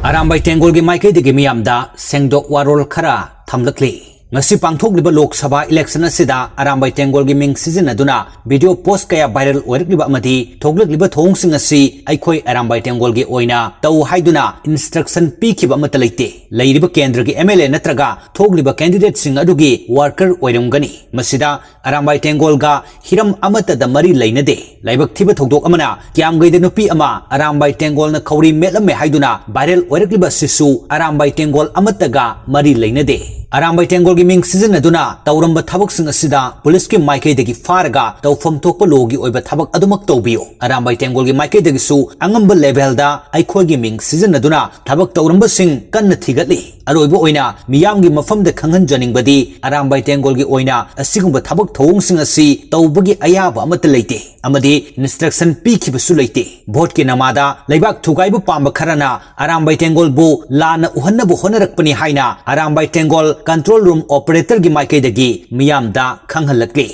Arambai Tenggol gi maikeidagi miyamda sengdok warol khara thamlakli ngasi pangthokliba Lok Sabha election asida Arambai Tenggol gi ming sizinaduna video post kaya viral oirikliba amadi thoglakliba thongsing asi aikhoi Arambai Tenggol gi oina tau haiduna instruction pikhiba amata leite leiriba kendra gi MLA natraga thogliba candidate sing adugi worker oiramgani masida Arambai Tenggol ga hiram amata da mari leinade laibak thiba thogdok amana kyam gaida nupi ama Arambai Tenggol na khawri melamme haiduna viral oirikliba sisu Arambai Tenggol amata ga mari leinade Arambai Tenggol gi ming season aduna tauramba thabak sing asida police ki maikeidagi faraga tawfam thokpa logi oiba thabak adumak tawbiyo Arambai Tenggol gi maikeidagi su angamba level da aikhoi gi ming season aduna thabak tauramba sing kanna thigatli aroibo oina miyam gi mafam da khanghan janing badi Arambai Tenggol gi oina asigumba thabak thong sing asi tawbagi ayaba amata leite amadi instruction pikhibasu leite vote ki namada leibak thugaibu pamba kharana Arambai Tenggol bu lana uhannabu honarakpani haina Arambai Tenggol control room operator gi maikeidagi miyamda khanghalakli